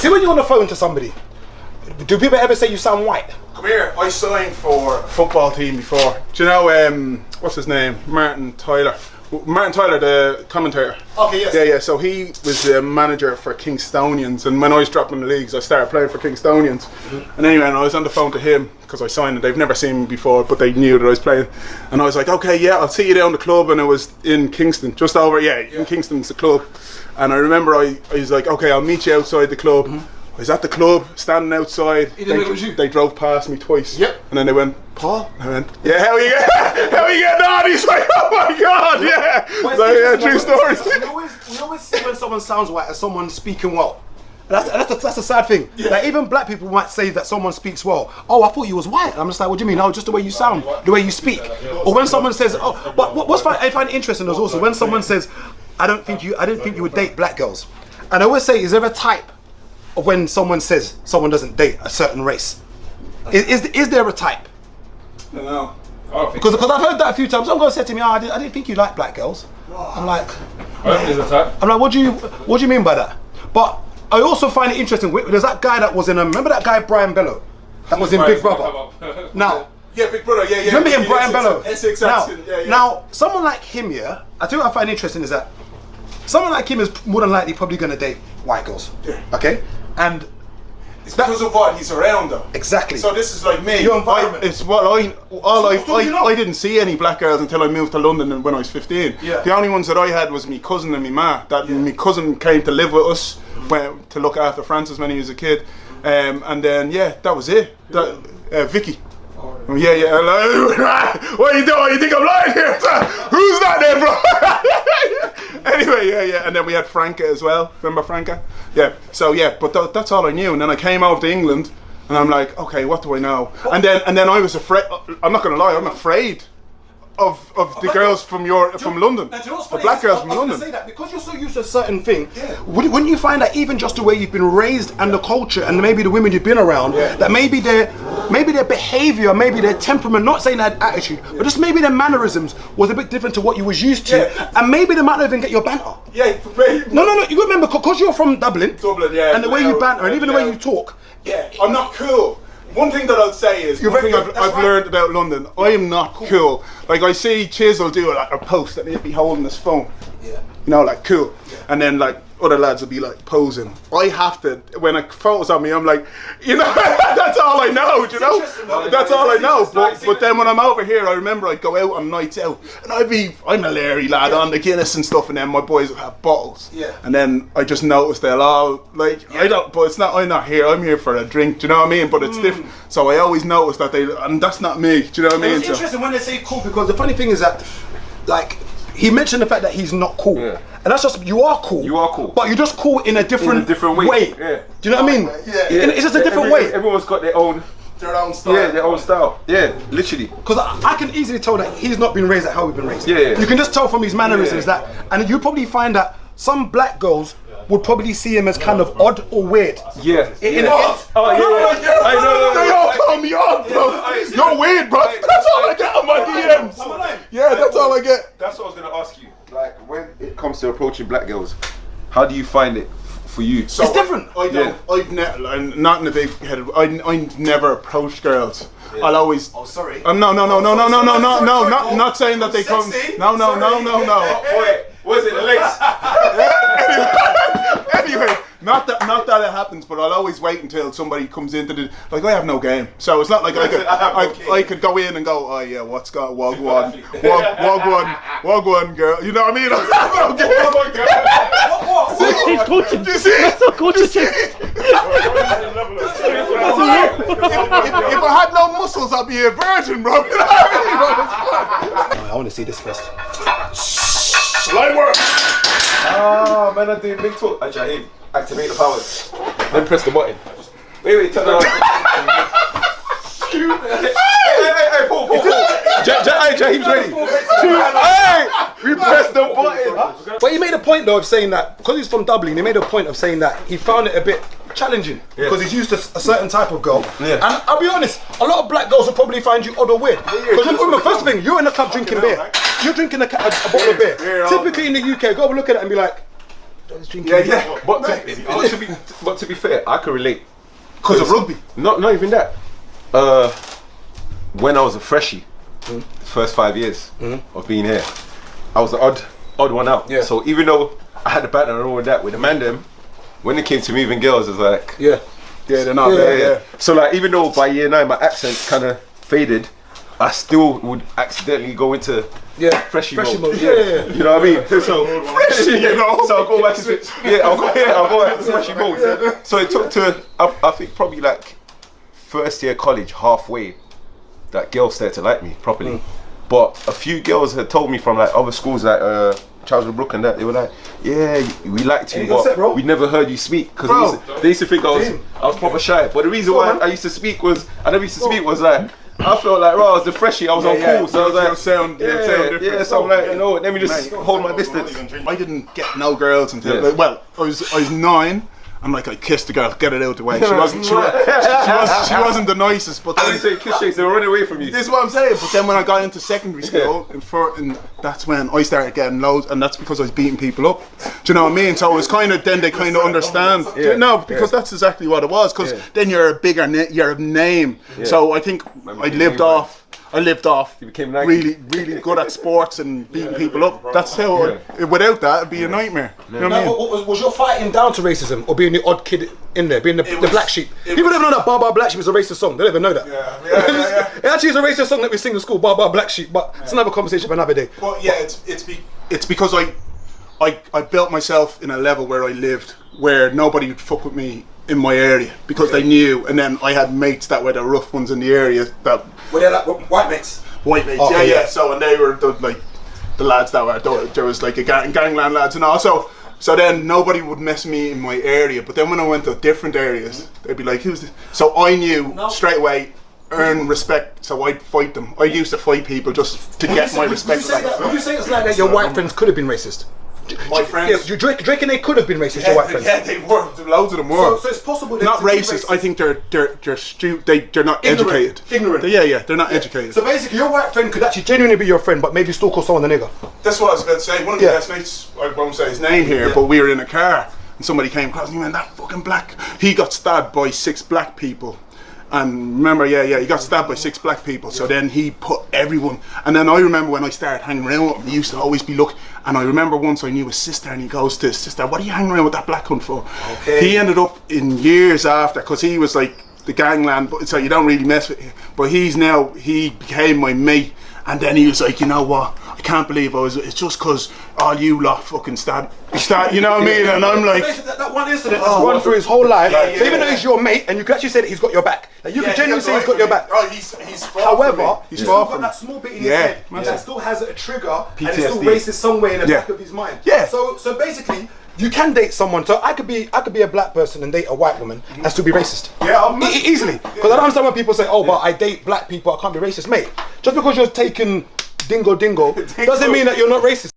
See when you're on the phone to somebody, do people ever say you sound white? Come here, I signed for a football team before. Do you know, what's his name? Martin Tyler, the commentator. Okay, yes. Yeah, so he was the manager for Kingstonians, and when I was dropping the leagues, I started playing for Kingstonians. And anyway, I was on the phone to him, because I signed it. They've never seen me before, but they knew that I was playing. And I was like, okay, yeah, I'll see you down the club, and it was in Kingston, just over, in Kingston's the club. And I remember I was like, okay, I'll meet you outside the club. I was at the club, standing outside. They drove past me twice. Yep. And then they went, Paul? And I went, yeah, how are you getting on? He's like, oh my God, yeah. So, yeah, true stories. We always see when someone sounds white as someone speaking well. That's a sad thing. Yeah. Like even black people might say that someone speaks well. Oh, I thought you was white. I'm just like, what do you mean? No, just the way you sound, the way you speak. Or when someone says, oh, but I find interesting is also when someone says, I don't think you would date black girls. And I always say, is there a type of when someone says someone doesn't date a certain race? Is there a type? I don't know. Because I've heard that a few times. Someone said to me, I didn't think you liked black girls. I'm like, I don't think there's a type. I'm like, what do you mean by that? But I also find it interesting. There's that guy that was in remember that guy Brian Bello, that was in Big Brother. Now, yeah, Big Brother, yeah. Remember him, Brian Bello? Essex Now, accent, yeah. now, someone like him, yeah. I think what I find interesting is that someone like him is more than likely probably going to date white girls. Yeah. Okay, and it's because of what he's around, though. Exactly. So this is like me. Your environment. I didn't see any black girls until I moved to London when I was 15. Yeah. The only ones that I had was me cousin and me ma. My cousin came to live with us to look after Francis when he was a kid, and then that was it. Vicky. Yeah. What are you doing? You think I'm lying here? Who's that there, bro? Anyway, and then we had Franca as well. Remember Franca? Yeah. So but that's all I knew. And then I came over to England, and I'm like, okay, what do I know? And then I was afraid. I'm not gonna lie. I'm afraid of the girls from London, the black girls from London. I was gonna say that because you're so used to a certain thing. Yeah. Wouldn't you find that even just the way you've been raised and the culture and maybe the women you've been around, that maybe their behaviour, maybe their temperament, not saying that attitude, but just maybe their mannerisms was a bit different to what you was used to, and maybe they might not even get your banter. Yeah. No. You remember because you're from Dublin, yeah, and the way you banter and even the way you talk. Yeah, I'm not cool. One thing that I'll say is, I've learned about London, I am not cool. Like I see Chisel do a post and he'll be holding his phone. Yeah. You know, like cool. Yeah. And then like other lads will be like posing. I have to, when a photo's on me, I'm like, that's all I know, you know? That's all I know. But then when I'm over here, I remember I'd go out on nights out and I'm a Larry lad on the Guinness and stuff, and then my boys would have bottles. Yeah. And then I just noticed they'll all, I'm not here, I'm here for a drink, do you know what I mean? But it's different. So I always notice that and that's not me, do you know what I mean? It's interesting when they say cool, because the funny thing is that, like, he mentioned the fact that he's not cool. Yeah. And that's just, you are cool. But you're just cool in a different way. Yeah. Do you know what I mean? Yeah. It's just a different way. Everyone's got their own style. Yeah, their own style. Yeah, literally. Because I can easily tell that he's not been raised at how we've been raised. Yeah. You can just tell from his mannerisms that, and you probably find that some black girls would probably see him as kind of odd or weird. Yeah. They all call me odd, bro. You're weird, bro. That's all I get on my DMs. Yeah, that's all I get. That's what I was going to ask you. Like, when it comes to approaching black girls, how do you find it for you? So it's different. I'm not in a big head. I never approach girls. Yeah. I'll always. Oh, sorry. No. Not saying that they come. No. Wait, was it the legs? Anyway, not that it happens, but I'll always wait until somebody comes into I have no game, so it's not like I could go in and go, oh yeah, what's got wagwan, girl, you know what I mean? He's coaching. You see? That's not coaching. If I had no muscles, I'd be a virgin, bro. You know what I mean? I want to see this first. Light work. Oh man, I'm doing big talk. Jaheim, activate the powers. Then press the button. Wait, turn around. Hey, Paul. Jaheim's ready. We pressed the button. But he made a point though of saying that, because he's from Dublin, he made a point of saying that he found it a bit challenging because he's used to a certain type of girl. Yeah. And I'll be honest, a lot of black girls will probably find you odd or weird. Because remember, first thing, you're in the club drinking beer. You're drinking a bottle of beer. Typically in the UK, go look at it and be like, Yeah. But to be fair, I can relate. Because of rugby. Not even that. When I was a freshie, the first 5 years of being here, I was the odd one out. Yeah. So even though I had a battle and all of that with the man them, when it came to moving girls, it was like Yeah. Yeah, they're not there. Yeah. So like even though by year 9 my accent kind of faded, I still would accidentally go into freshie mode. Yeah. You know what I mean? So freshie, you know. So I'll go back to I'll go back to freshie mode. Yeah. So it took to I think probably like first year college, halfway, that girls started to like me properly. But a few girls had told me from like other schools like Charles Brook and that, they were like, yeah, we liked you, but we never heard you speak because they used to think I was proper shy. But the reason why I used to speak was like I felt like, I was the freshie, I was on cool, so I was like, sound different. yeah, so I'm like, you know, let me just hold my distance. I didn't get no girls until like, well, I was 9. I'm like, I kissed the girl, get it out the way. She wasn't the nicest, but When then, you say kiss shakes, they were running away from you. this is what I'm saying. But then when I got into secondary school, and that's when I started getting loads, and that's because I was beating people up. Do you know what I mean? So it was kind of then they kind of understand. Yeah. No, because that's exactly what it was. Because then you're a bigger you're a name. So I think I lived off. You became Nike. really good at sports and beating people up. That's how. Without that, it'd be a nightmare. You know what I mean? Was your fighting down to racism or being the odd kid in there, being the black sheep? People don't know that Bar Bar Black Sheep is a racist song. They don't even know that. It actually is a racist song that we sing in school, Bar Bar Black Sheep, but it's another conversation for another day. But yeah, it's because I built myself in a level where I lived where nobody would fuck with me in my area because they knew, and then I had mates that were the rough ones in the area that Were they like white mates? white mates. Okay, yeah. So and they were the lads that were there was like a gangland lads and also. So then nobody would mess me in my area, but then when I went to different areas, they'd be like, "Who's this?" So I knew straight away, earn respect. So I'd fight them. I used to fight people just to get my respect. Would you say it's like that your white friends could have been racist? My friends. Yeah, Drake and they could have been racist, your white friends. Yeah, they were. Loads of them were. So it's possible not racist. I think they're they're not educated. Ignorant. Yeah, they're not educated. So basically, your white friend could actually genuinely be your friend, but maybe still call someone a nigger. That's what I was about to say. One of the best mates, I won't say his name here, but we were in a car and somebody came across and he went, "That fucking black." He got stabbed by 6 black people. And remember, he got stabbed by 6 black people. So then he put everyone. And then I remember when I started hanging around with him, he used to always be looking. And I remember once I knew his sister, and he goes to his sister, "What are you hanging around with that black cunt for?" Okay. He ended up in years after, because he was like the gangland, so you don't really mess with him. But he became my mate. And then he was like, "You know what? I can't believe it's just because all you lot fucking stabbed." You know what I mean? And I'm like, that one incident has run through his whole life. So even though he's your mate, and you can actually say that he's got your back, like you can genuinely say he's got your back. Oh, he's far However, he's he's far still from got that small bit in his head that still has a trigger, and it's still PTSD. racist somewhere in the back of his mind. Yeah. So basically, you can date someone. So I could be a black person and date a white woman and still be racist. Yeah, easily. Because I don't understand when people say, "Oh, but I date black people, I can't be racist." Mate, just because you're taking dingo doesn't mean that you're not racist.